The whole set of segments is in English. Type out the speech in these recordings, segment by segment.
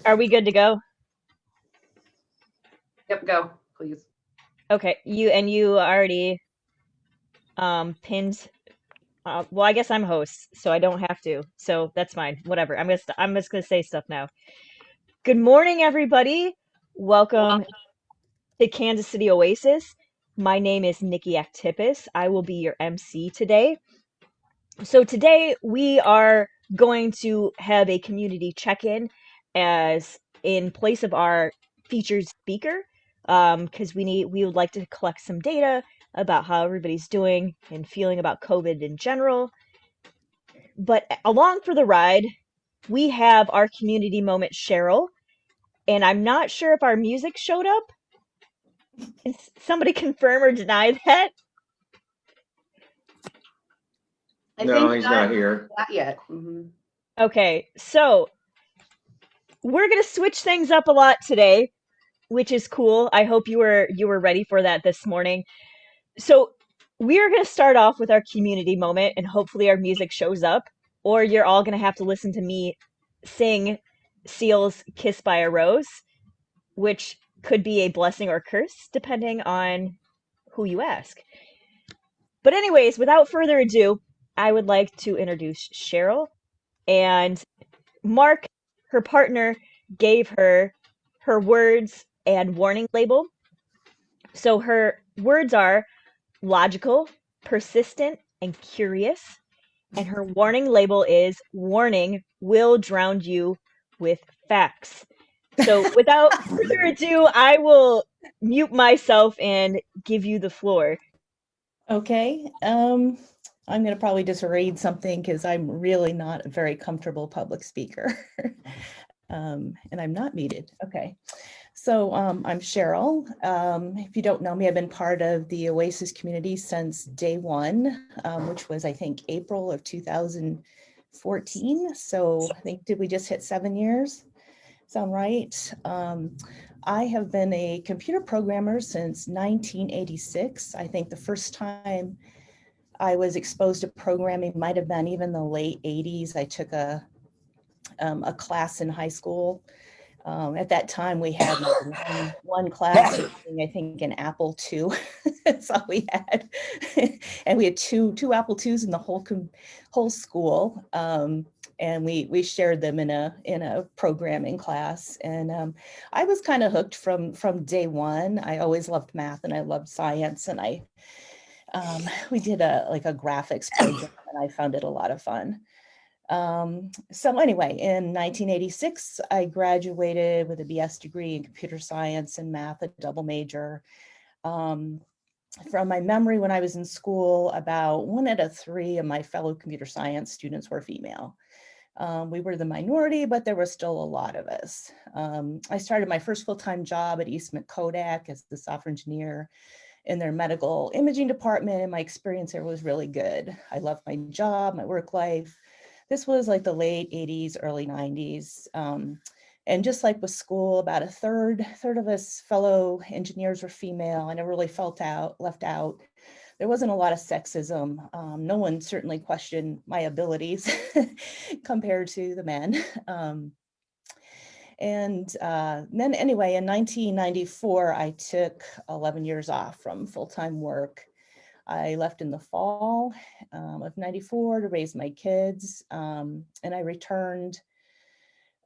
Are we good to go? Yep, go, please. Okay, you already pinned. Well, I guess I'm host, so I don't have to. So that's fine. Whatever. I'm just gonna say stuff now. Good morning, everybody. Welcome to Kansas City Oasis. My name is Nikki Actipis. I will be your MC today. So today we are going to have a community check-in as in place of our featured speaker, because we would like to collect some data about how everybody's doing and feeling about COVID in general. But along for the ride, we have our community moment, Cheryl, and I'm not sure if our music showed up. Can somebody confirm or deny that? I No, think he's not here. not yet. Mm-hmm. Okay, so we're gonna switch things up a lot today, which is cool. I hope you were ready for that this morning. So we're gonna start off with our community moment, and hopefully our music shows up, or you're all gonna have to listen to me sing Seal's "Kiss by a Rose," which could be a blessing or curse depending on who you ask. But anyways, without further ado, I would like to introduce Cheryl. And Mark, her partner, gave her words and warning label. So her words are logical, persistent, and curious. And her warning label is warning will drown you with facts. So without further ado, I will mute myself and give you the floor. Okay, I'm going to probably just read something because I'm really not a very comfortable public speaker. And I'm not muted. Okay, so I'm Cheryl. If you don't know me, I've been part of the Oasis community since day one, which was, I think, April of 2014. So I think, did we just hit 7 years? Sound right? I have been a computer programmer since 1986. I think the first time I was exposed to programming might have been even the late 80s. I took a class in high school. At that time, we had one class, I think an Apple II. That's all we had. And we had two Apple IIs in the whole school. And we shared them in a programming class. And I was kind of hooked from day one. I always loved math and I loved science. And we did a graphics program and I found it a lot of fun. So anyway, in 1986, I graduated with a BS degree in computer science and math, a double major. From my memory, when I was in school, about 1 out of 3 of my fellow computer science students were female. We were the minority, but there were still a lot of us. I started my first full-time job at Eastman Kodak as the software engineer in their medical imaging department, and my experience there was really good. I loved my job, my work life. This was like the late 80s, early 90s. And just like with school, about a third of us fellow engineers were female. I never really left out. There wasn't a lot of sexism. No one certainly questioned my abilities compared to the men. And then anyway, in 1994, I took 11 years off from full-time work. I left in the fall of 94 to raise my kids, and I returned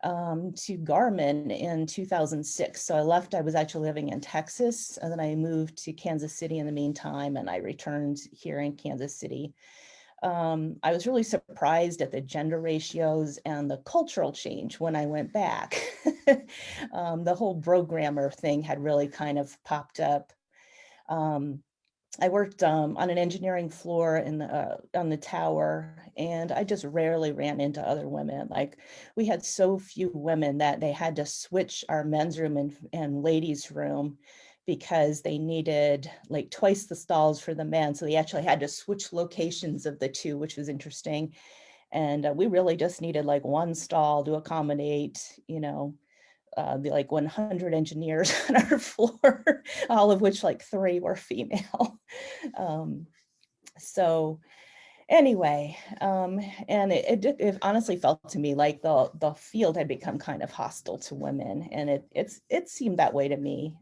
to Garmin in 2006. So I left, I was actually living in Texas, and then I moved to Kansas City in the meantime, and I returned here in Kansas City. I was really surprised at the gender ratios and the cultural change when I went back. The whole programmer thing had really kind of popped up. I worked on an engineering floor on the tower, and I just rarely ran into other women. Like, we had so few women that they had to switch our men's room and ladies' room because they needed like twice the stalls for the men. So they actually had to switch locations of the two, which was interesting. And we really just needed like one stall to accommodate, the like 100 engineers on our floor, all of which like 3 were female. So Anyway, and it honestly felt to me like the field had become kind of hostile to women, and it seemed that way to me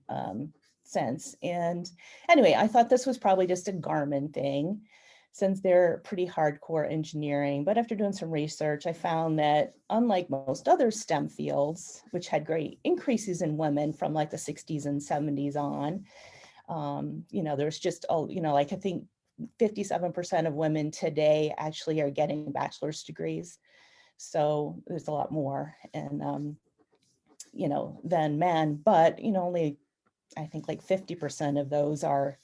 since. And anyway, I thought this was probably just a Garmin thing, since they're pretty hardcore engineering. But after doing some research, I found that unlike most other STEM fields, which had great increases in women from like the 60s and 70s on, there's just, like I think 57% of women today actually are getting bachelor's degrees. So there's a lot more, and than men, but only I think like 50% of those are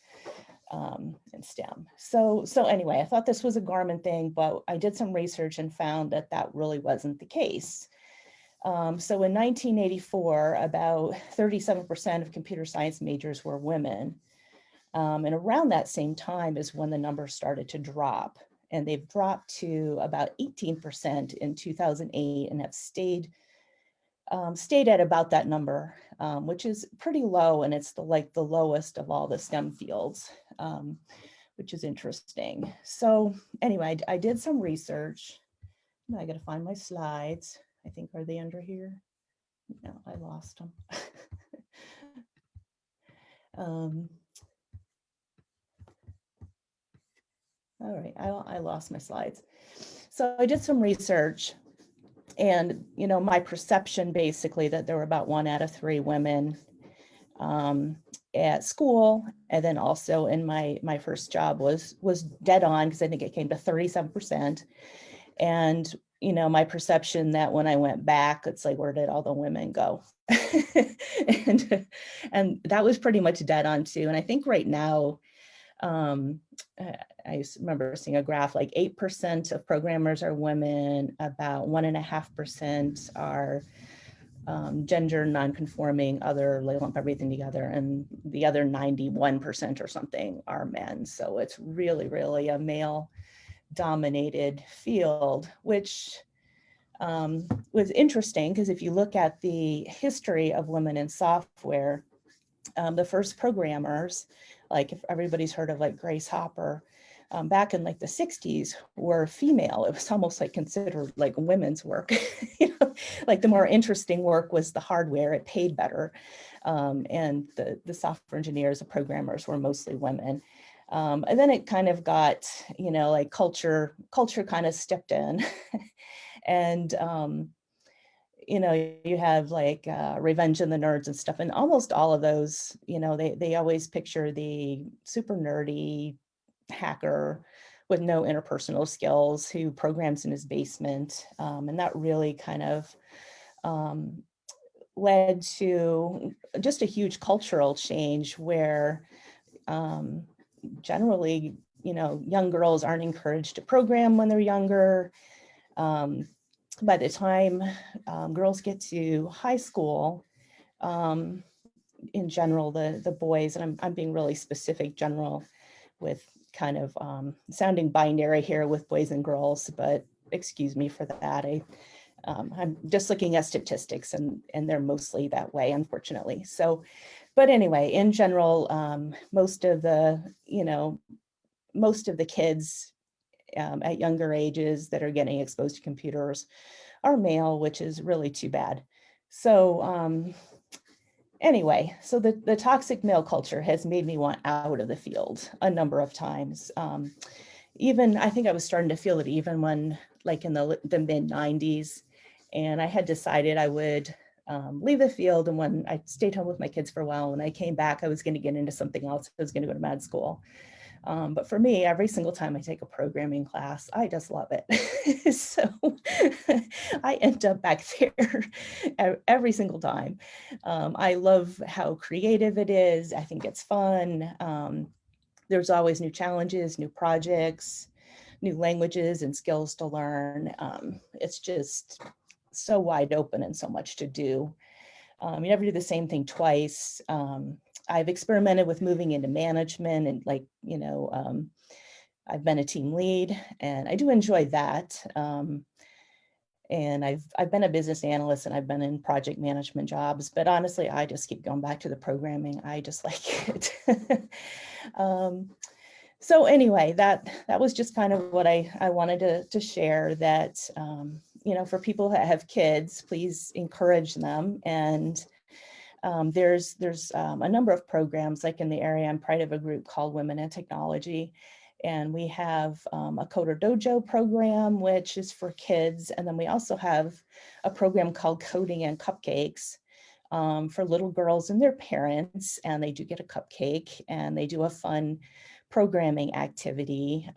in STEM. So anyway, I thought this was a Garmin thing, but I did some research and found that that really wasn't the case. So in 1984, about 37% of computer science majors were women. And around that same time is when the numbers started to drop. And they've dropped to about 18% in 2008 and have stayed at about that number, which is pretty low. And it's the lowest of all the STEM fields, which is interesting. So anyway, I did some research. I got to find my slides. I think, are they under here? No, I lost them. All right, I lost my slides. So I did some research, and my perception basically that there were about 1 out of 3 women at school, and then also in my first job was dead on, because I think it came to 37%. And my perception that when I went back, it's like, where did all the women go? and that was pretty much dead on too. And I think right now, I remember seeing a graph, like 8% of programmers are women, about 1.5% are gender non-conforming, other, they lump everything together, and the other 91% or something are men. So it's really, really a male dominated field, which was interesting, because if you look at the history of women in software, the first programmers, like if everybody's heard of like Grace Hopper, back in like the 60s were female. It was almost like considered like women's work. Like the more interesting work was the hardware, it paid better. And the software engineers, the programmers were mostly women. And then it kind of got, like culture kind of stepped in. And you have like Revenge of the Nerds and stuff, and almost all of those, they always picture the super nerdy hacker with no interpersonal skills who programs in his basement. And that really kind of led to just a huge cultural change where generally, young girls aren't encouraged to program when they're younger. By the time girls get to high school, in general, the boys, and I'm being really specific, general, with kind of sounding binary here with boys and girls, but excuse me for that. I'm just looking at statistics, and they're mostly that way, unfortunately. So, but anyway, in general, most of the kids at younger ages that are getting exposed to computers are male, which is really too bad. So anyway, so the toxic male culture has made me want out of the field a number of times. Even, I think I was starting to feel it even when, like in the mid 90s, and I had decided I would leave the field. And when I stayed home with my kids for a while, when I came back, I was going to get into something else. I was going to go to med school. But for me, every single time I take a programming class, I just love it. So I end up back there every single time. I love how creative it is. I think it's fun. There's always new challenges, new projects, new languages and skills to learn. It's just so wide open and so much to do. You never do the same thing twice. I've experimented with moving into management, and I've been a team lead, and I do enjoy that. And I've been a business analyst, and I've been in project management jobs, but honestly, I just keep going back to the programming. I just like it. So anyway, that was just kind of what I wanted to share, that for people that have kids, please encourage them. And there's a number of programs, like in the area. I'm part of a group called Women in Technology, and we have a Coder Dojo program, which is for kids. And then we also have a program called Coding and Cupcakes, for little girls and their parents. And they do get a cupcake, and they do a fun programming activity.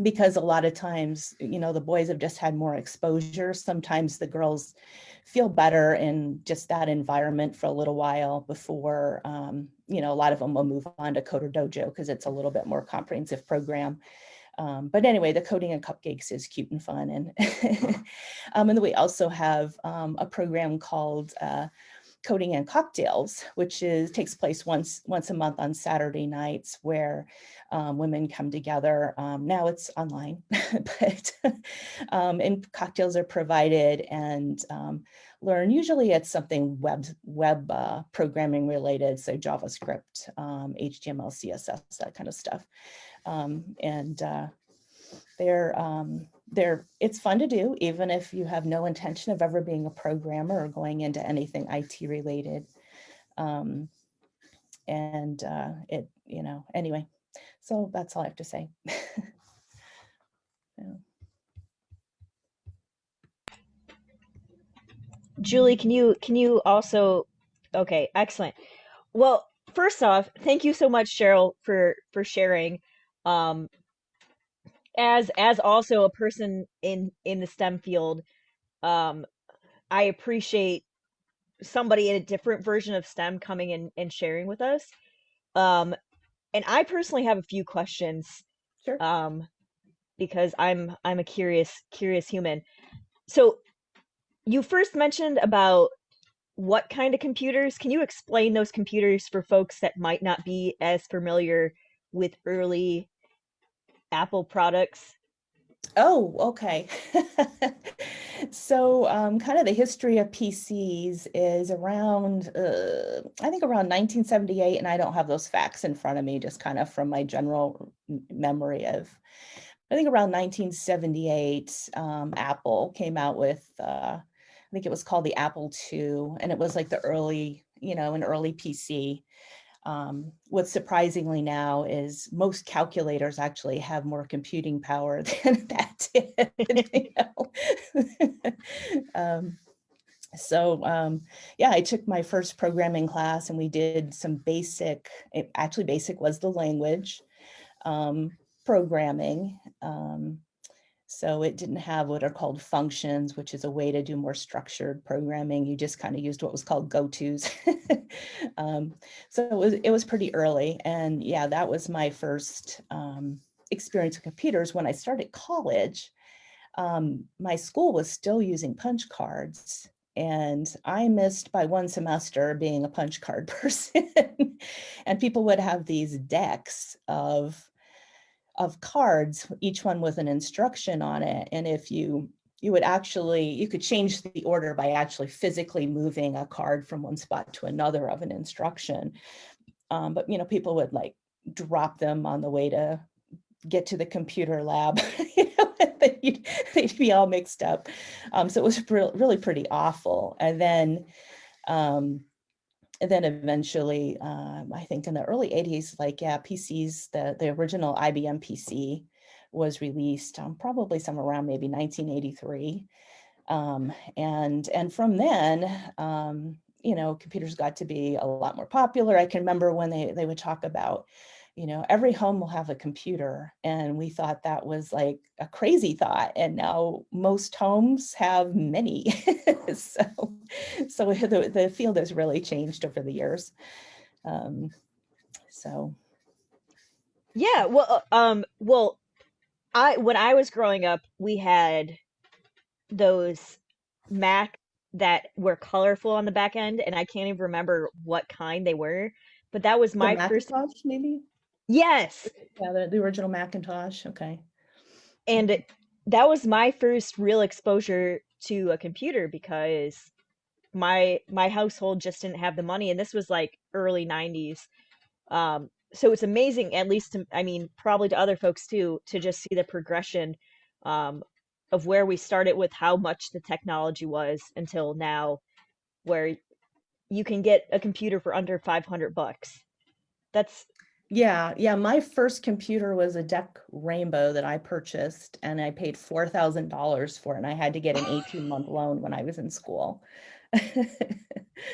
Because a lot of times, the boys have just had more exposure. Sometimes the girls feel better in just that environment for a little while before, a lot of them will move on to Coder Dojo because it's a little bit more comprehensive program. But anyway, the Coding and Cupcakes is cute and fun. And, and then we also have a program called Coding and Cocktails, which takes place once a month on Saturday nights, where women come together. Now it's online, but and cocktails are provided, and learn. Usually it's something web programming related, so JavaScript, HTML, CSS, that kind of stuff. And it's fun to do, even if you have no intention of ever being a programmer or going into anything IT related. Anyway, so that's all I have to say. Yeah. Julie, can you also, okay, excellent. Well, first off, thank you so much, Cheryl, for sharing. Um, as also a person in the STEM field, um, I appreciate somebody in a different version of STEM coming in and sharing with us. Um, and I personally have a few questions, Sure. because I'm a curious human. So you first mentioned about what kind of computers. Can you explain those computers for folks that might not be as familiar with early Apple products? Oh, okay. So kind of the history of PCs is around, I think around 1978, and I don't have those facts in front of me, just kind of from my general memory of, I think around 1978, Apple came out with, I think it was called the Apple II, and it was like the early, an early PC. What's surprisingly now is most calculators actually have more computing power than that did. Um, yeah, I took my first programming class, and we did some actually basic was the language, programming. So it didn't have what are called functions, which is a way to do more structured programming. You just kind of used what was called go-tos. So it was pretty early. And yeah, that was my first experience with computers. When I started college, my school was still using punch cards. And I missed by one semester being a punch card person. And people would have these decks of cards, each one with an instruction on it. And if you could change the order by actually physically moving a card from one spot to another of an instruction. But people would like drop them on the way to get to the computer lab. They'd be all mixed up. So it was really pretty awful. And then eventually, I think in the early 80s, PCs, the original IBM PC was released, probably somewhere around maybe 1983. And from then, computers got to be a lot more popular. I can remember when they would talk about, every home will have a computer. And we thought that was like a crazy thought. And now most homes have many. So the field has really changed over the years. So Yeah, well, when I was growing up, we had those Mac that were colorful on the back end, and I can't even remember what kind they were, but that was the my first. Macintosh, maybe? Yes, Yeah, the original Macintosh. Okay. and that was my first real exposure to a computer because my household just didn't have the money, and this was like early 90s. so it's amazing, at least to, I mean, probably to other folks too, to just see the progression um, of where we started with how much the technology was until now, where you can get a computer for under 500 bucks. That's Yeah. My first computer was a DEC Rainbow that I purchased, and I paid $4,000 for it. And I had to get an 18-month loan when I was in school.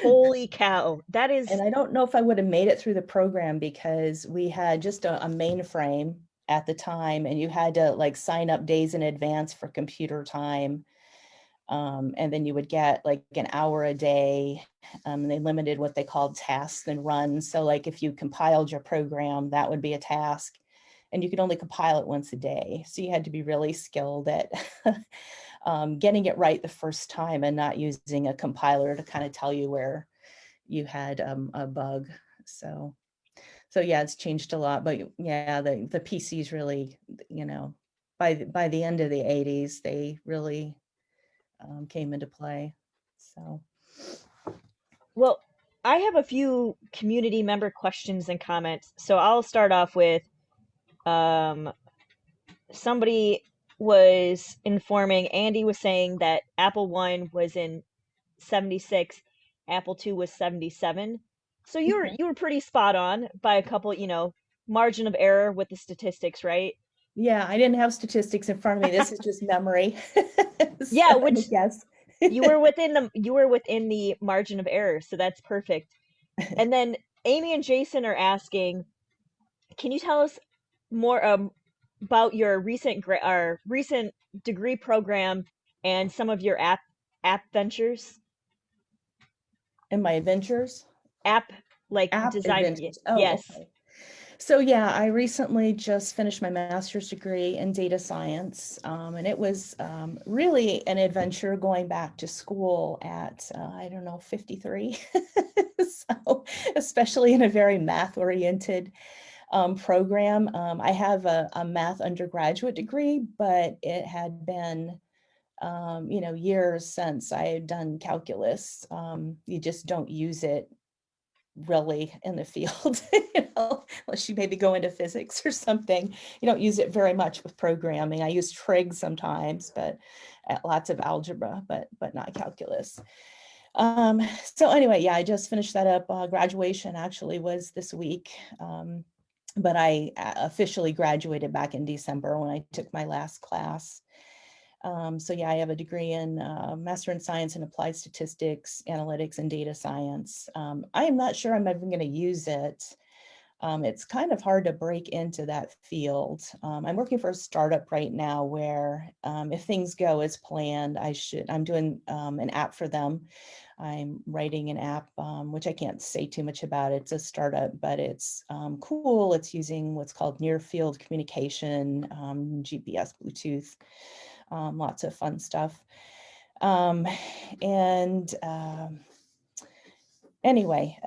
holy cow. That is, And I don't know if I would have made it through the program because we had just a mainframe at the time, and you had to like sign up days in advance for computer time. And then you would get like an hour a day. And they limited what they called tasks and runs. So like if you compiled your program, that would be a task. And you could only compile it once a day. So you had to be really skilled at getting it right the first time and not using a compiler to kind of tell you where you had a bug. So yeah, it's changed a lot. But yeah, the PCs really, by the end of the 80s, they really came into play. So well, I have a few community member questions and comments. So I'll start off with um, somebody was informing, Andy was saying that Apple 1 was in 76, Apple 2 was 77. So you were pretty spot on by a couple, margin of error with the statistics, right? yeah, I didn't have statistics in front of me. This is just memory. Yeah, So which yes. you were within the margin of error, so that's perfect. And then Amy and Jason are asking, can you tell us more about your recent degree program and some of your app ventures? In my adventures, App like app design. adventures. Oh, Yes. okay. So yeah, I recently just finished my master's degree in data science, and it was really an adventure going back to school at, I don't know, 53. So, especially in a very math-oriented program. I have a math undergraduate degree, but it had been, years since I had done calculus. You just don't use it really in the field, unless you maybe go into physics or something. You don't use it very much with programming. I use trig sometimes, but lots of algebra, but not calculus. So anyway, yeah, I just finished that up. Graduation actually was this week. But I officially graduated back in December when I took my last class. So yeah, I have a degree in Master in Science and Applied Statistics, Analytics, and Data Science. I am not sure I'm ever going to use it. It's kind of hard to break into that field. I'm working for a startup right now where if things go as planned, I'm doing an app for them. I'm writing an app, which I can't say too much about. It's a startup, but it's cool. It's using what's called near field communication, GPS, Bluetooth, lots of fun stuff. And anyway,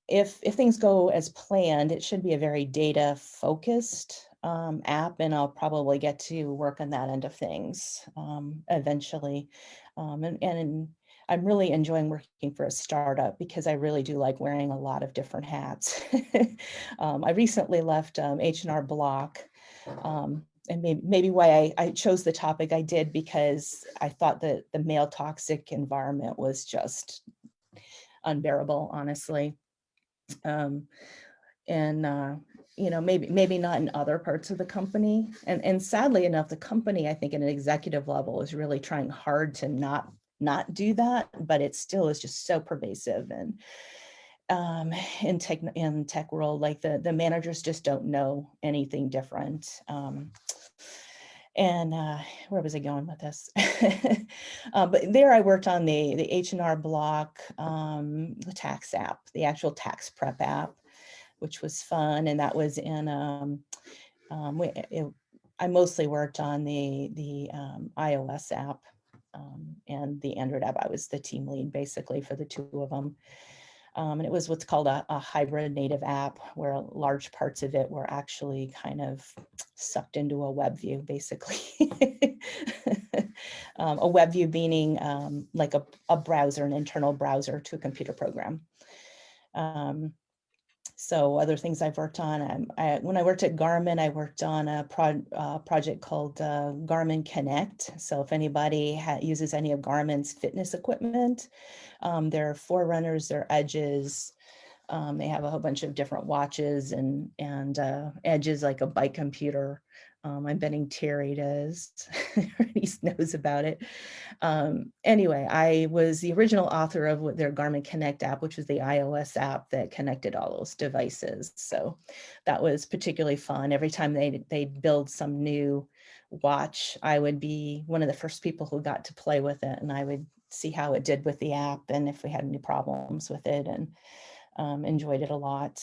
if things go as planned, it should be a very data focused app, and I'll probably get to work on that end of things eventually. And I'm really enjoying working for a startup because I really do like wearing a lot of different hats. I recently left H&R Block. And maybe why I chose the topic I did, because I thought that the male toxic environment was just unbearable, honestly. And maybe not in other parts of the company. And sadly enough, the company, I think, at an executive level is really trying hard to not do that, but it still is just so pervasive. And in tech world, like the managers just don't know anything different. And where was I going with this? But there I worked on the H&R Block, the tax app, the actual tax prep app, which was fun. And that was in, I mostly worked on the iOS app and the Android app. I was the team lead basically for the two of them. And it was what's called a hybrid native app, where large parts of it were actually kind of sucked into a web view, basically. A web view meaning like a browser, an internal browser to a computer program. So other things I've worked on, when I worked at Garmin, I worked on a project called Garmin Connect. So if anybody uses any of Garmin's fitness equipment, their Forerunners, their Edges, they have a whole bunch of different watches and Edges like a bike computer. I'm betting Terry does. He knows about it. Anyway, I was the original author of their Garmin Connect app, which was the iOS app that connected all those devices. So that was particularly fun. Every time they'd build some new watch, I would be one of the first people who got to play with it, and I would see how it did with the app and if we had any problems with it, and enjoyed it a lot.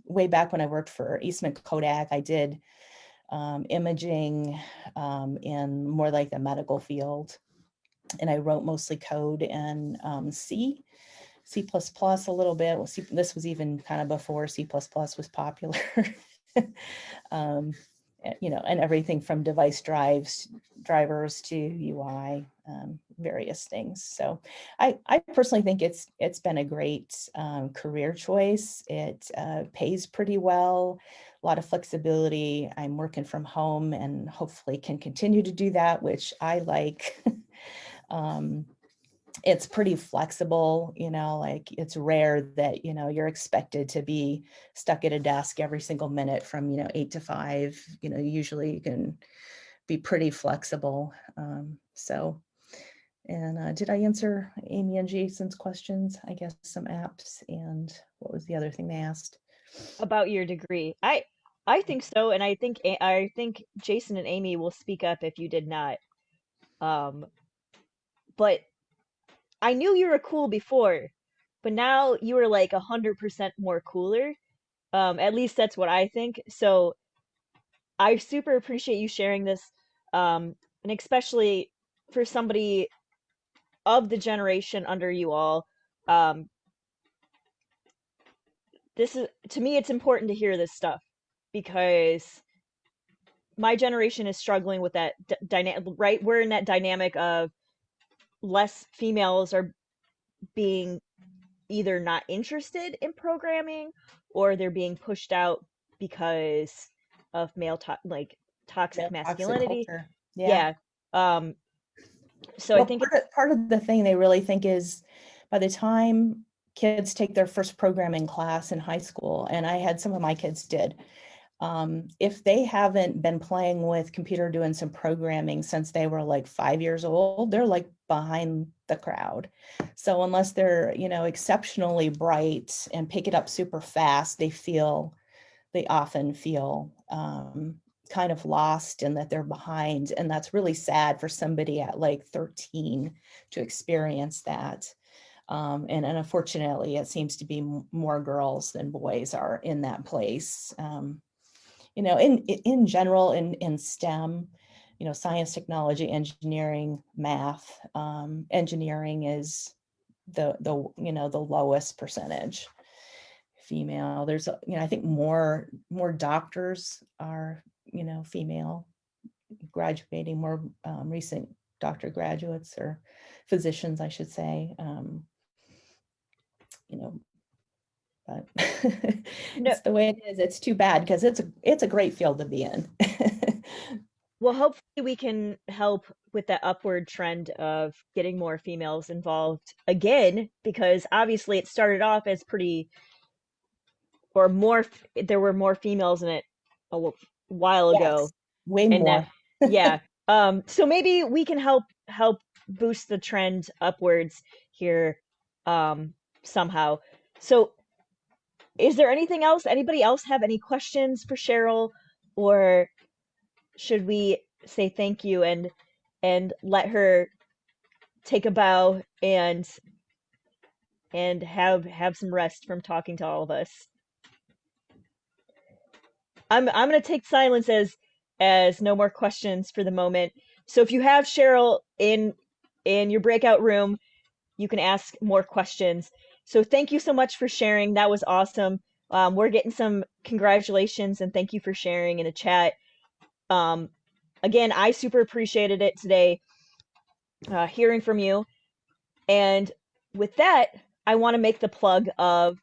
Way back when I worked for Eastman Kodak, I did imaging in more like the medical field. And I wrote mostly code in C++ a little bit. Well, this was even kind of before C++ was popular. And everything from device drivers to UI, various things. So I personally think it's been a great career choice. It pays pretty well, a lot of flexibility. I'm working from home and hopefully can continue to do that, which I like. It's pretty flexible, like it's rare that, you're expected to be stuck at a desk every single minute from, 8 to 5, usually you can be pretty flexible. Did I answer Amy and Jason's questions? I guess some apps, and what was the other thing they asked? About your degree. I think so, and I think Jason and Amy will speak up if you did not. But I knew you were cool before, but now you are like 100% more cooler. At least that's what I think. So I super appreciate you sharing this, and especially for somebody of the generation under you all. Um, this is to me, it's important to hear this stuff because my generation is struggling with that dynamic. Right, we're in that dynamic of less females are being either not interested in programming or they're being pushed out because of like toxic Toxic masculinity. culture. Yeah. Yeah. Um, so I Well, think it's part of the thing they really think is by the time kids take their first programming class in high school, and I had some of my kids did, if they haven't been playing with computer doing some programming since they were like 5 years old, they're like behind the crowd. So unless they're, exceptionally bright and pick it up super fast, they often feel kind of lost and that they're behind. And that's really sad for somebody at like 13 to experience that. And unfortunately, it seems to be more girls than boys are in that place. In general, in STEM, science, technology, engineering, math, engineering is the lowest percentage female. There's, I think more doctors are, female graduating, more recent doctor graduates or physicians, I should say. You know, but no. it's the way it is. It's too bad because it's a great field to be in. Well, hopefully we can help with that upward trend of getting more females involved again, because obviously it started off as pretty, or more, there were more females in it while ago. Yes, way And now, more. yeah. So maybe we can help boost the trend upwards here, somehow. So is there anything else? Anybody else have any questions for Cheryl, or should we say thank you and let her take a bow and have some rest from talking to all of us? I'm gonna take silence as no more questions for the moment. So if you have Cheryl in your breakout room, you can ask more questions. So thank you so much for sharing. That was awesome. We're getting some congratulations and thank you for sharing in the chat. Um, Again, I super appreciated it today, hearing from you. And with that, I want to make the plug of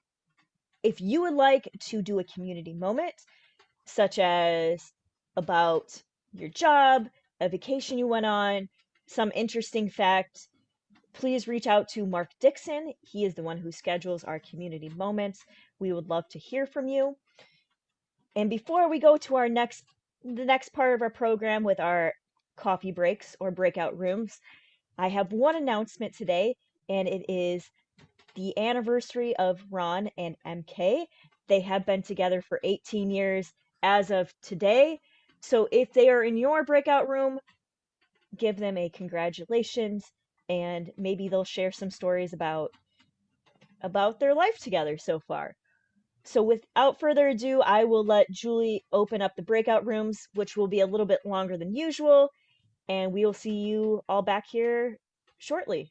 If you would like to do a community moment, such as about your job, a vacation you went on, some interesting fact, please reach out to Mark Dixon. He is the one who schedules our community moments. We would love to hear from you. And before we go to the next part of our program with our coffee breaks or breakout rooms, I have one announcement today, and it is the anniversary of Ron and MK. They have been together for 18 years as of today. So if they are in your breakout room, give them a congratulations, and maybe they'll share some stories about their life together so far. So without further ado, I will let Julie open up the breakout rooms, which will be a little bit longer than usual, and we will see you all back here shortly.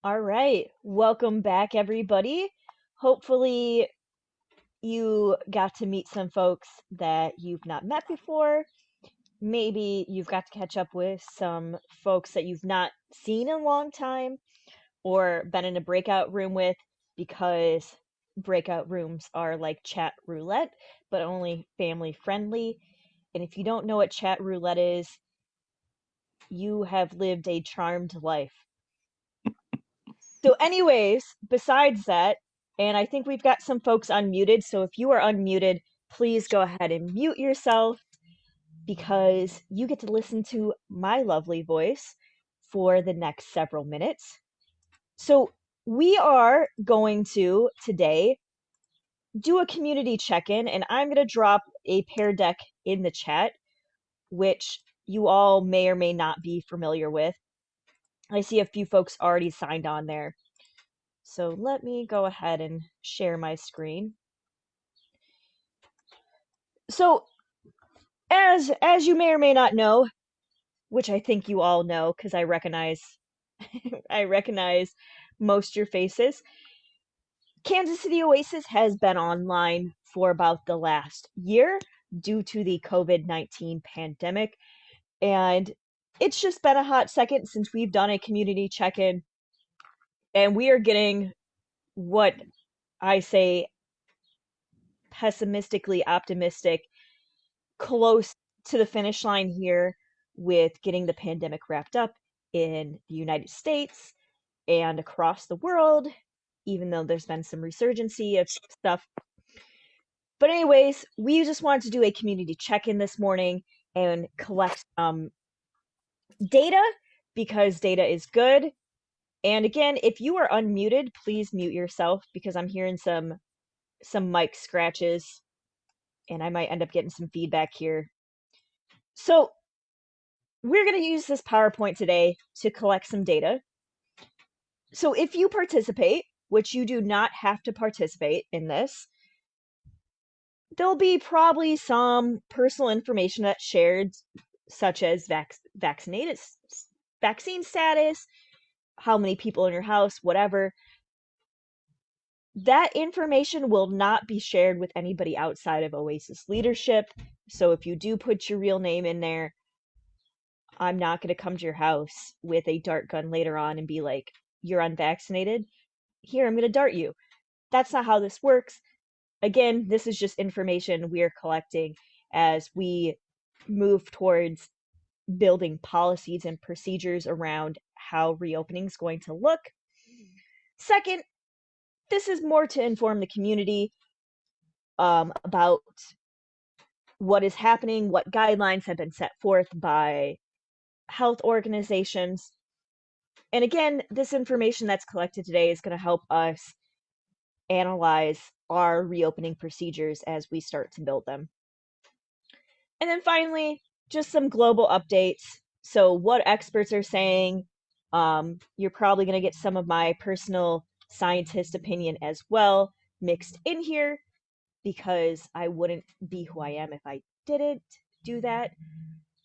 All right. Welcome back, everybody. Hopefully, you got to meet some folks that you've not met before. Maybe you've got to catch up with some folks that you've not seen in a long time or been in a breakout room with, because breakout rooms are like chat roulette, but only family friendly. And if you don't know what chat roulette is, you have lived a charmed life. So, anyways, besides that, and I think we've got some folks unmuted. So, if you are unmuted, please go ahead and mute yourself because you get to listen to my lovely voice for the next several minutes. So, we are going to today do a community check in, and I'm going to drop a pair deck in the chat, which you all may or may not be familiar with. I see a few folks already signed on there. So let me go ahead and share my screen. So as you may or may not know, which I think you all know because I recognize I recognize most your faces, Kansas City Oasis has been online for about the last year due to the COVID-19 pandemic, and it's just been a hot second since we've done a community check-in, and we are getting what I say pessimistically optimistic close to the finish line here with getting the pandemic wrapped up in the United States and across the world, even though there's been some resurgency of stuff. But anyways, we just wanted to do a community check-in this morning and collect data because data is good. And again, if you are unmuted, please mute yourself because I'm hearing some mic scratches and I might end up getting some feedback here. So we're going to use this PowerPoint today to collect some data. So if you participate, which you do not have to participate in this, there'll be probably some personal information that's shared, such as vaccinated vaccine status, how many people in your house, whatever. That information will not be shared with anybody outside of Oasis leadership. So if you do put your real name in there, I'm not going to come to your house with a dart gun later on and be like, you're unvaccinated. Here, I'm going to dart you. That's not how this works. Again, this is just information we are collecting as we move towards building policies and procedures around how reopening is going to look. Second, this is more to inform the community about what is happening, what guidelines have been set forth by health organizations. And again, this information that's collected today is going to help us analyze our reopening procedures as we start to build them. And then finally, just some global updates. So what experts are saying, you're probably going to get some of my personal scientist opinion as well mixed in here, because I wouldn't be who I am if I didn't do that.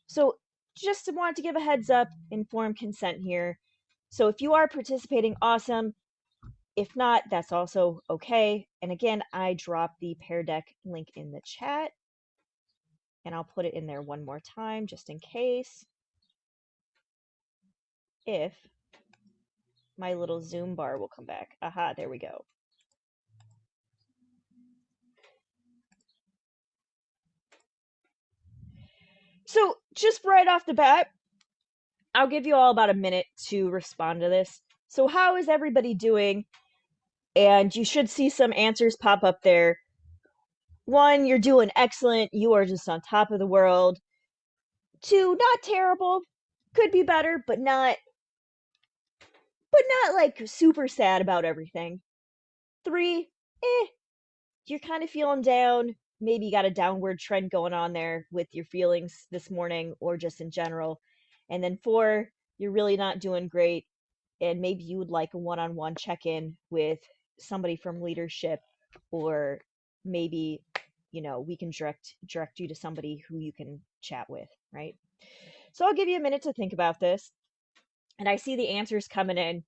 So just wanted to give a heads up, informed consent here. So if you are participating, awesome. If not, that's also okay. And again, I dropped the Pear Deck link in the chat, and I'll put it in there one more time just in case. If my little Zoom bar will come back. Aha, there we go. So just right off the bat, I'll give you all about a minute to respond to this. So how is everybody doing? And you should see some answers pop up there. 1, you're doing excellent. You are just on top of the world. 2, not terrible. Could be better, but not like super sad about everything. 3, you're kind of feeling down. Maybe you got a downward trend going on there with your feelings this morning or just in general. And then 4, you're really not doing great. And maybe you would like a one-on-one check-in with somebody from leadership, or maybe, we can direct you to somebody who you can chat with, right? So I'll give you a minute to think about this. And I see the answers coming in.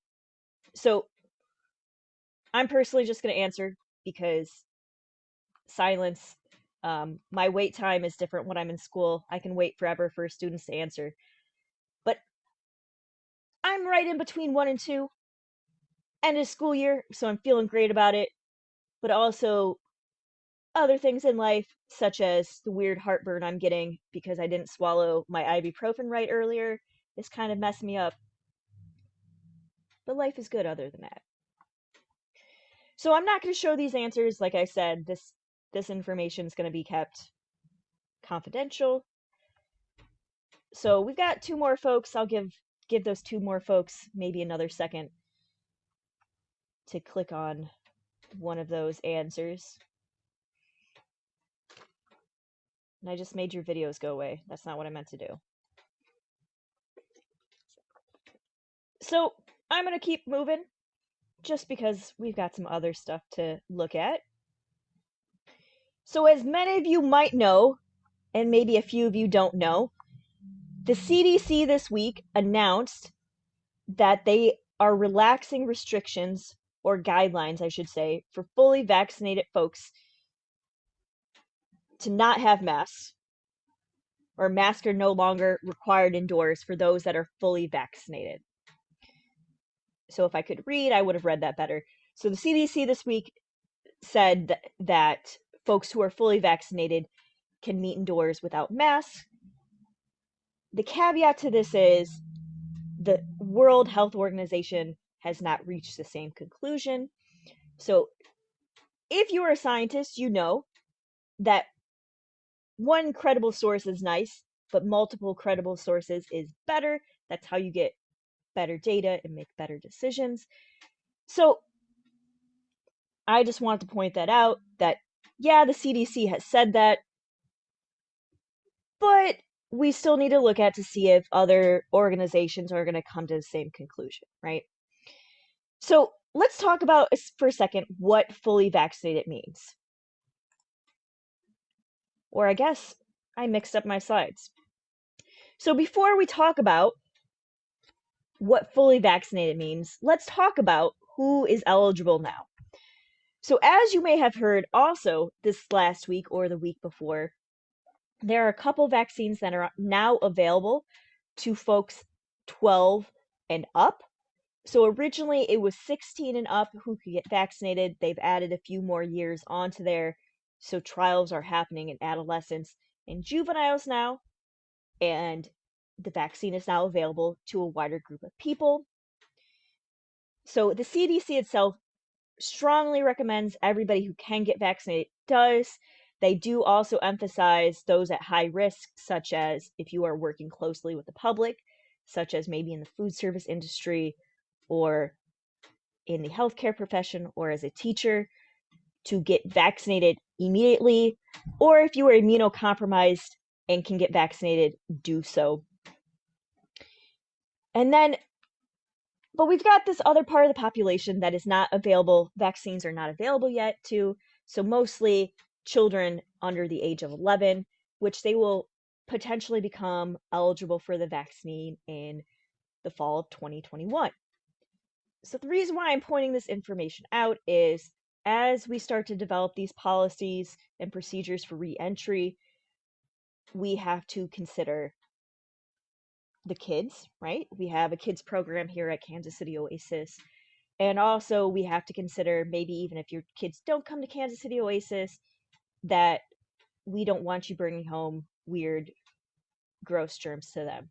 So I'm personally just going to answer because silence, my wait time is different when I'm in school. I can wait forever for students to answer. But I'm right in between 1 and 2, end of school year, so I'm feeling great about it. But also other things in life, such as the weird heartburn I'm getting because I didn't swallow my ibuprofen right earlier, is kind of messing me up. But life is good other than that. So I'm not going to show these answers. Like I said, this information is going to be kept confidential. So we've got 2 more folks. I'll give those 2 more folks maybe another second to click on one of those answers. And I just made your videos go away. That's not what I meant to do. So I'm going to keep moving just because we've got some other stuff to look at. So as many of you might know, and maybe a few of you don't know, the CDC this week announced that they are relaxing restrictions, or guidelines, I should say, for fully vaccinated folks to not have masks, or masks are no longer required indoors for those that are fully vaccinated. So if I could read, I would have read that better. So the CDC this week said that folks who are fully vaccinated can meet indoors without masks. The caveat to this is the World Health Organization has not reached the same conclusion. So if you are a scientist, you know that one credible source is nice, but multiple credible sources is better. That's how you get better data and make better decisions. So I just want to point that out, that yeah, the CDC has said that, but we still need to look at to see if other organizations are going to come to the same conclusion, right? So let's talk about for a second what fully vaccinated means. Or I guess I mixed up my slides. So before we talk about what fully vaccinated means, let's talk about who is eligible now. So as you may have heard also this last week or the week before, there are a couple vaccines that are now available to folks 12 and up. So originally it was 16 and up who could get vaccinated. They've added a few more years onto there. So trials are happening in adolescents and juveniles now. And the vaccine is now available to a wider group of people. So the CDC itself strongly recommends everybody who can get vaccinated does. They do also emphasize those at high risk, such as if you are working closely with the public, such as maybe in the food service industry or in the healthcare profession or as a teacher, to get vaccinated immediately. Or if you are immunocompromised and can get vaccinated, do so. And then, but we've got this other part of the population that is not available. Vaccines are not available yet to. So mostly children under the age of 11, which they will potentially become eligible for the vaccine in the fall of 2021. So the reason why I'm pointing this information out is as we start to develop these policies and procedures for re-entry, we have to consider the kids, right? We have a kids program here at Kansas City Oasis. And also we have to consider, maybe even if your kids don't come to Kansas City Oasis, that we don't want you bringing home weird, gross germs to them.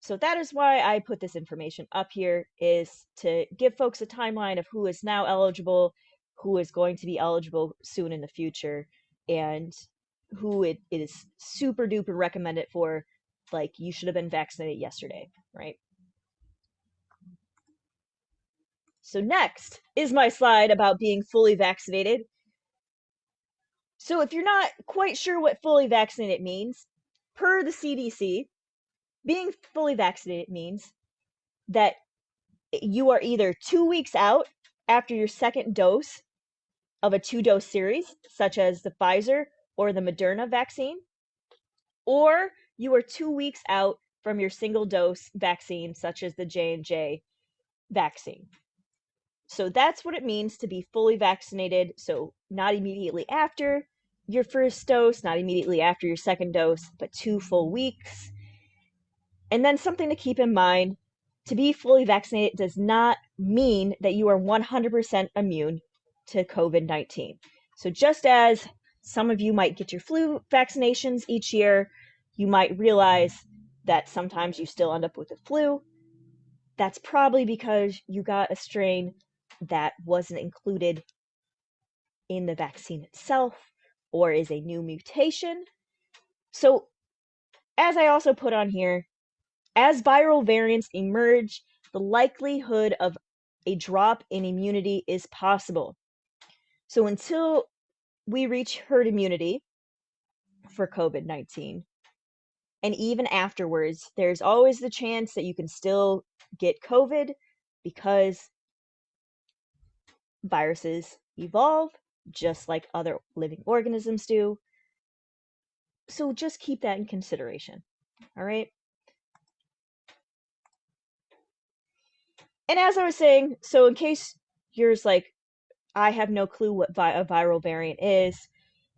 So that is why I put this information up here, is to give folks a timeline of who is now eligible, who is going to be eligible soon in the future, and who it is super duper recommended for. Like, you should have been vaccinated yesterday, right? So next is my slide about being fully vaccinated. So if you're not quite sure what fully vaccinated means, per the CDC, being fully vaccinated means that you are either 2 weeks out after your second dose of a 2-dose series, such as the Pfizer or the Moderna vaccine, or you are 2 weeks out from your single dose vaccine, such as the J&J vaccine. So that's what it means to be fully vaccinated. So not immediately after your first dose, not immediately after your second dose, but 2 full weeks. And then something to keep in mind, to be fully vaccinated does not mean that you are 100% immune to COVID-19. So just as some of you might get your flu vaccinations each year, you might realize that sometimes you still end up with the flu. That's probably because you got a strain that wasn't included in the vaccine itself or is a new mutation. So, as I also put on here, as viral variants emerge, the likelihood of a drop in immunity is possible. So, until we reach herd immunity for COVID-19, and even afterwards, there's always the chance that you can still get COVID because viruses evolve just like other living organisms do. So just keep that in consideration. All right. And as I was saying, so in case you're like, I have no clue what a viral variant is,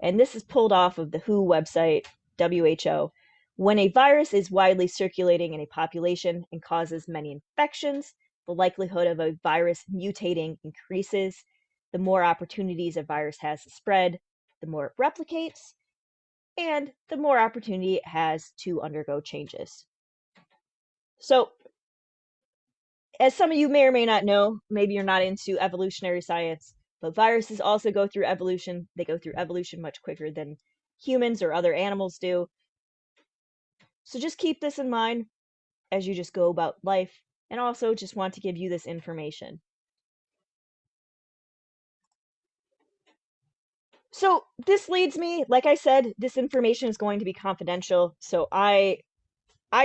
and this is pulled off of the WHO website, WHO. When a virus is widely circulating in a population and causes many infections, the likelihood of a virus mutating increases. The more opportunities a virus has to spread, the more it replicates, and the more opportunity it has to undergo changes. So, as some of you may or may not know, maybe you're not into evolutionary science, but viruses also go through evolution. They go through evolution much quicker than humans or other animals do. So just keep this in mind as you just go about life, and also just want to give you this information. So this leads me, like I said, this information is going to be confidential. So I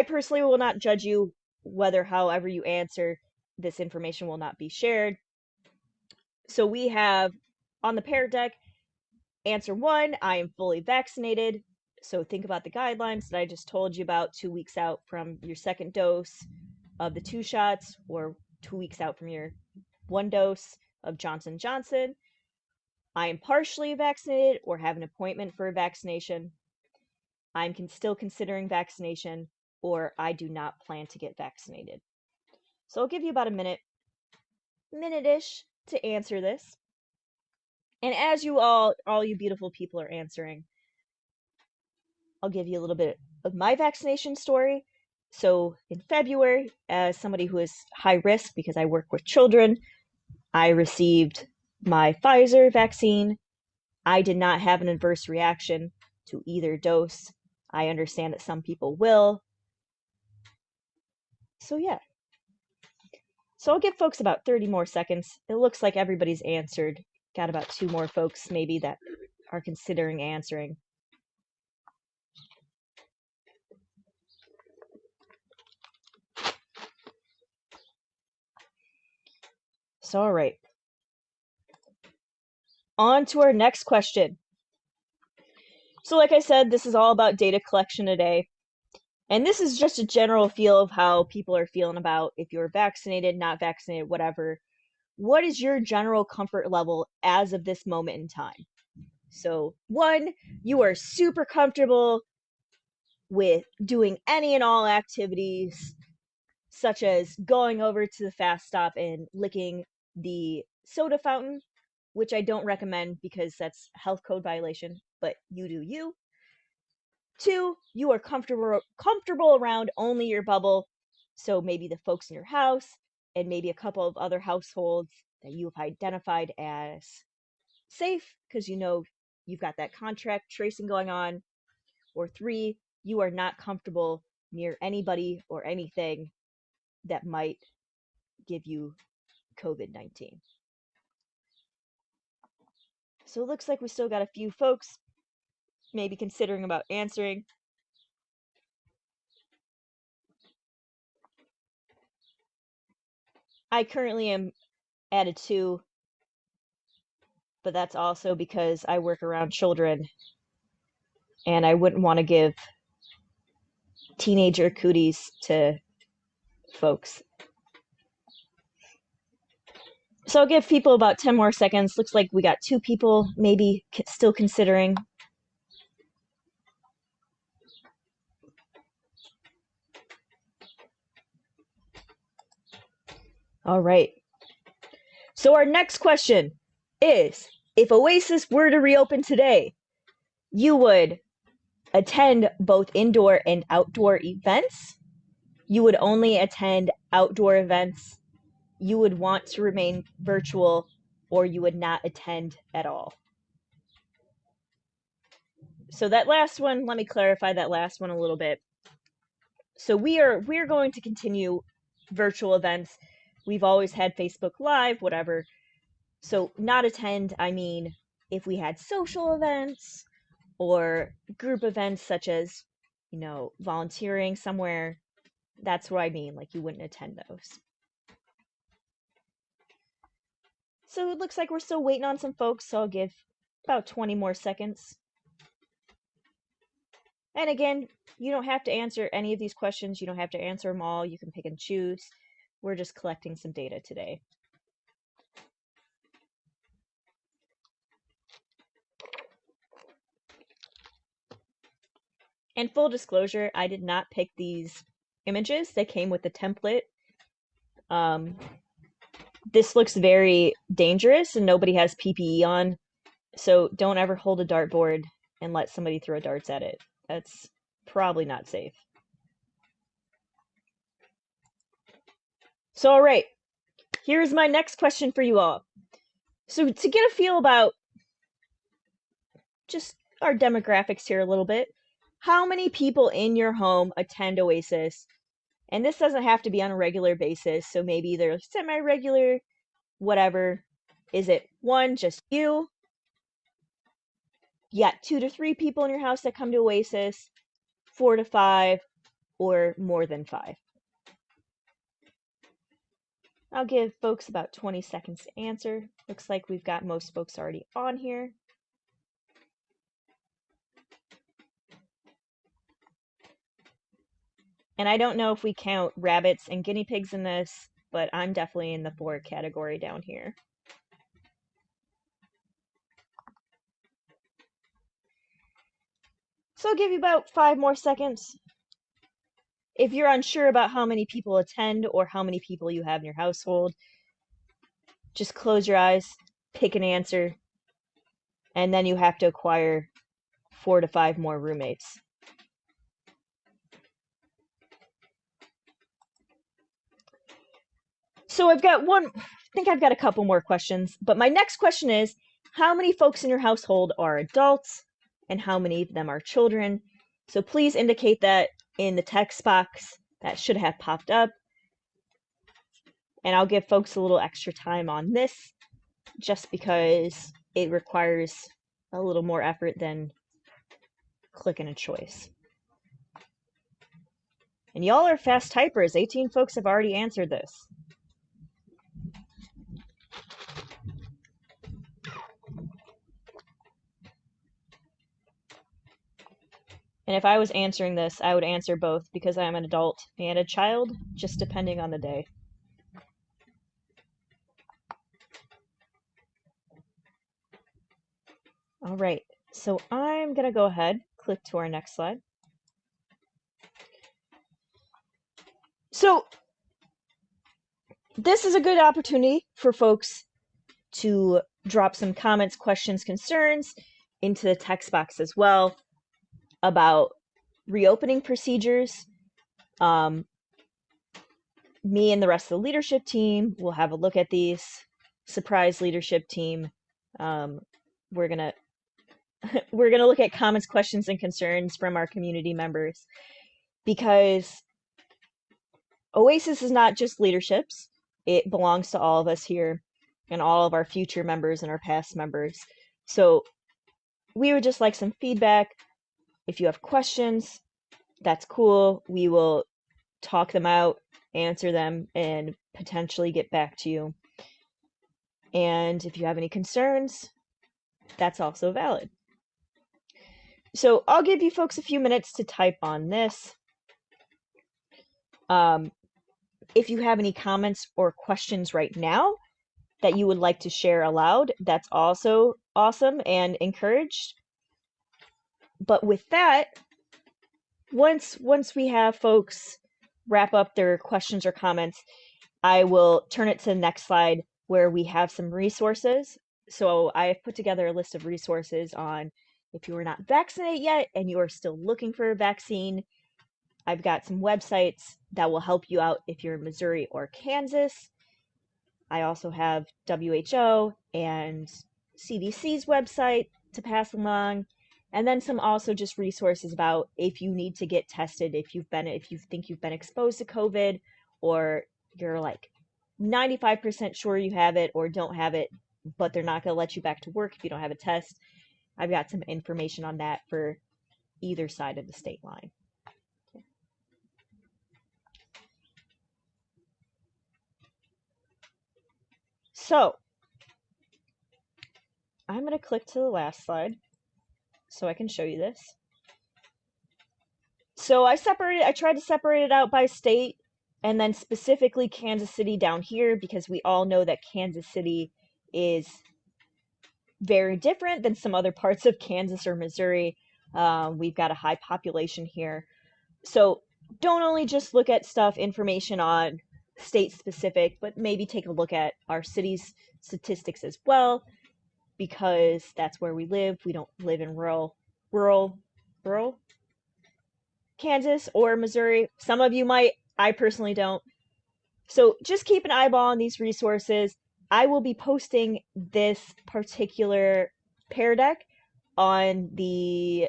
personally will not judge you whether however you answer, this information will not be shared. So we have on the parent deck, answer 1, I am fully vaccinated. So think about the guidelines that I just told you about, 2 weeks out from your second dose of the 2 shots or 2 weeks out from your 1 dose of Johnson & Johnson. I am partially vaccinated or have an appointment for a vaccination. I'm still considering vaccination, or I do not plan to get vaccinated. So I'll give you about a minute-ish to answer this. And as you all you beautiful people are answering, I'll give you a little bit of my vaccination story. So in February, as somebody who is high risk because I work with children, I received my Pfizer vaccine. I did not have an adverse reaction to either dose. I understand that some people will. So yeah. So I'll give folks about 30 more seconds. It looks like everybody's answered. Got about 2 more folks maybe that are considering answering. So all right. On to our next question. So like I said, this is all about data collection today. And this is just a general feel of how people are feeling about if you're vaccinated, not vaccinated, whatever. What is your general comfort level as of this moment in time? So 1, you are super comfortable with doing any and all activities, such as going over to the fast stop and licking the soda fountain, which I don't recommend because that's a health code violation, but you do you. 2, you are comfortable around only your bubble, so maybe the folks in your house and maybe a couple of other households that you have identified as safe because you know you've got that contract tracing going on. Or 3, you are not comfortable near anybody or anything that might give you COVID-19. So it looks like we still got a few folks maybe considering about answering. I currently am at a 2, but that's also because I work around children and I wouldn't want to give teenager cooties to folks. So I'll give people about 10 more seconds. Looks like we got 2 people maybe still considering. All right. So our next question is, if Oasis were to reopen today, you would attend both indoor and outdoor events? You would only attend outdoor events? You would want to remain virtual, or you would not attend at all? So that last one, let me clarify that last one a little bit. So we're going to continue virtual events. We've always had Facebook Live, whatever. So not attend, I mean, if we had social events or group events such as, you know, volunteering somewhere, that's what I mean, like you wouldn't attend those. So it looks like we're still waiting on some folks, so I'll give about 20 more seconds. And again, you don't have to answer any of these questions. You don't have to answer them all. You can pick and choose. We're just collecting some data today. And full disclosure, I did not pick these images. They came with the template. This looks very dangerous and nobody has PPE on. So don't ever hold a dartboard and let somebody throw darts at it. That's probably not safe. So, all right, here's my next question for you all. So to get a feel about just our demographics here a little bit, how many people in your home attend Oasis? And this doesn't have to be on a regular basis, so maybe they're semi-regular, whatever. Is it 1, just you? You got 2 to 3 people in your house that come to Oasis, 4 to 5, or more than 5? I'll give folks about 20 seconds to answer. Looks like we've got most folks already on here. And I don't know if we count rabbits and guinea pigs in this, but I'm definitely in the 4 category down here. So I'll give you about 5 more seconds. If you're unsure about how many people attend or how many people you have in your household, just close your eyes, pick an answer, and then you have to acquire 4 to 5 more roommates. So I think I've got a couple more questions, but my next question is, how many folks in your household are adults and how many of them are children? So please indicate that in the text box that should have popped up. And I'll give folks a little extra time on this just because it requires a little more effort than clicking a choice. And y'all are fast typers. 18 folks have already answered this. And if I was answering this, I would answer both because I am an adult and a child, just depending on the day. All right, so I'm gonna go ahead, click to our next slide. So this is a good opportunity for folks to drop some comments, questions, concerns into the text box as well about reopening procedures. Me and the rest of the leadership team will have a look at these. Surprise leadership team. We're gonna look at comments, questions, and concerns from our community members, because Oasis is not just leaderships. It belongs to all of us here and all of our future members and our past members. So we would just like some feedback. If you have questions, that's cool. We will talk them out, answer them, and potentially get back to you. And if you have any concerns, that's also valid. So I'll give you folks a few minutes to type on this. If you have any comments or questions right now, that you would like to share aloud, that's also awesome and encouraged. But with that, once we have folks wrap up their questions or comments, I will turn it to the next slide where we have some resources. So I have put together a list of resources on if you are not vaccinated yet and you are still looking for a vaccine. I've got some websites that will help you out if you're in Missouri or Kansas. I also have WHO and CDC's website to pass along, and then some also just resources about if you need to get tested, if you think you've been exposed to COVID, or you're like 95% sure you have it or don't have it, but they're not going to let you back to work if you don't have a test. I've got some information on that for either side of the state line. So I'm going to click to the last slide so I can show you this. So I tried to separate it out by state, and then specifically Kansas City down here, because we all know that Kansas City is very different than some other parts of Kansas or Missouri. We've got a high population here. So don't only just look at information on state specific, but maybe take a look at our city's statistics as well, because that's where we live. We don't live in rural Kansas or Missouri. Some of you might, I personally don't. So just keep an eyeball on these resources. I will be posting this particular Pear Deck on the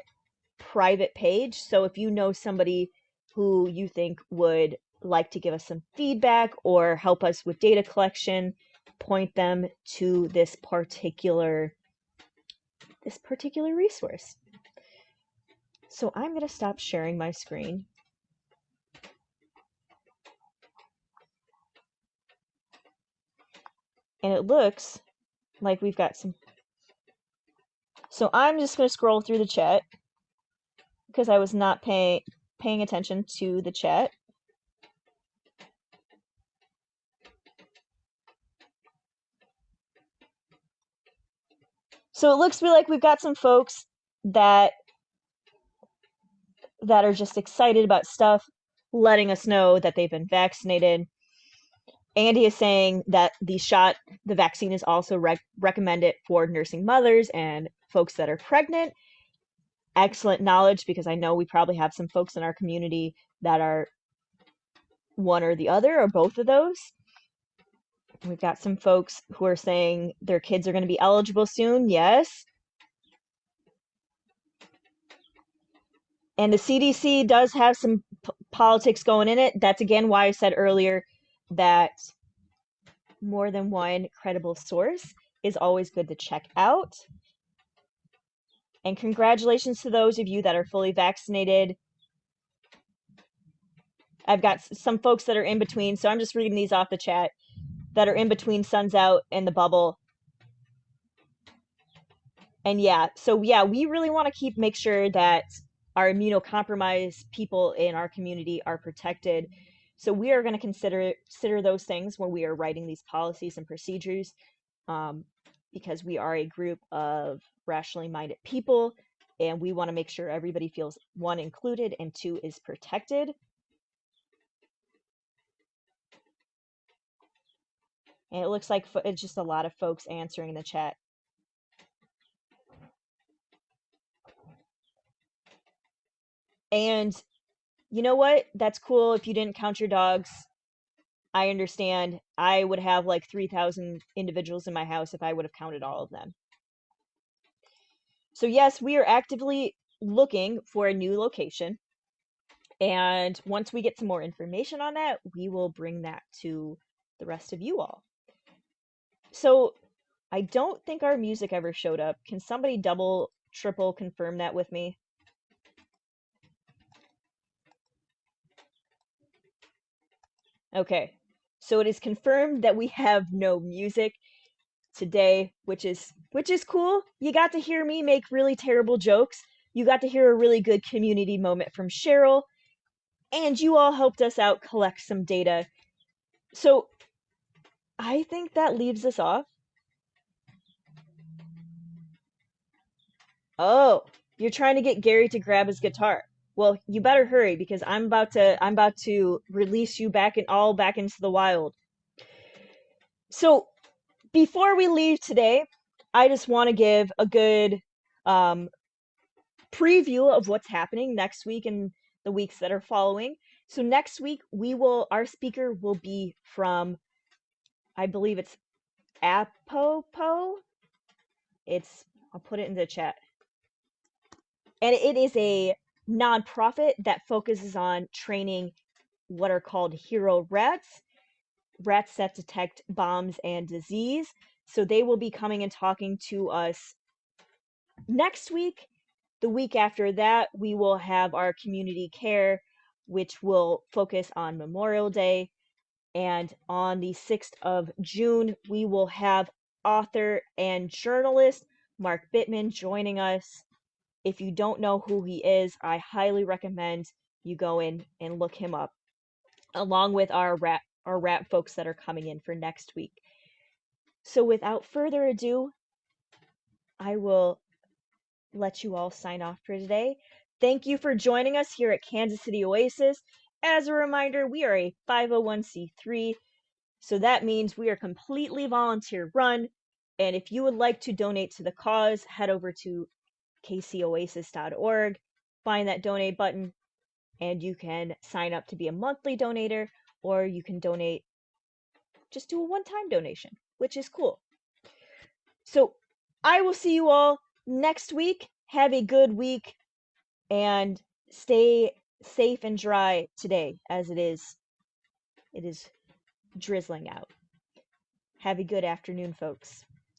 private page. So if you know somebody who you think would like to give us some feedback or help us with data collection, point them to this particular resource. So I'm going to stop sharing my screen. And it looks like we've got some. So I'm just going to scroll through the chat because I was not paying attention to the chat. So it looks like we've got some folks that are just excited about stuff, letting us know that they've been vaccinated. Andy is saying that the vaccine is also recommended for nursing mothers and folks that are pregnant. Excellent knowledge, because I know we probably have some folks in our community that are one or the other or both of those. We've got some folks who are saying their kids are going to be eligible soon. Yes. And the CDC does have some politics going in it. That's again why I said earlier that more than one credible source is always good to check out. And congratulations to those of you that are fully vaccinated. I've got some folks that are in between, so I'm just reading these off the chat, that are in between sun's out and the bubble. And yeah, so yeah, we really want to make sure that our immunocompromised people in our community are protected. So we are going to consider those things when we are writing these policies and procedures, because we are a group of rationally minded people, and we want to make sure everybody feels, one, included, and two, is protected. And it looks like it's just a lot of folks answering the chat. And you know what? That's cool if you didn't count your dogs. I understand. I would have like 3,000 individuals in my house if I would have counted all of them. So yes, we are actively looking for a new location. And once we get some more information on that, we will bring that to the rest of you all. So I don't think our music ever showed up. Can somebody double, triple confirm that with me? Okay, so it is confirmed that we have no music today, which is cool. You got to hear me make really terrible jokes. You got to hear a really good community moment from Cheryl, and you all helped us out collect some data. So I think that leaves us off. Oh, you're trying to get Gary to grab his guitar. Well, you better hurry because I'm about to release you back into the wild. So, before we leave today, I just want to give a good um, preview of what's happening next week and the weeks that are following. So next week our speaker will be from, I believe it's Apopo. I'll put it in the chat. And it is a nonprofit that focuses on training what are called hero rats, rats that detect bombs and disease. So they will be coming and talking to us next week. The week after that, we will have our community care, which will focus on Memorial Day. And on the 6th of June, we will have author and journalist Mark Bittman joining us. If you don't know who he is, I highly recommend you go in and look him up, along with our rap folks that are coming in for next week. So without further ado, I will let you all sign off for today. Thank you for joining us here at Kansas City Oasis. As a reminder, we are a 501c3, so that means we are completely volunteer run. And if you would like to donate to the cause, head over to kcoasis.org, find that donate button, and you can sign up to be a monthly donator, or you can donate, just do a one-time donation, which is cool. So I will see you all next week. Have a good week and stay safe and dry today as it is drizzling out. Have a good afternoon, folks.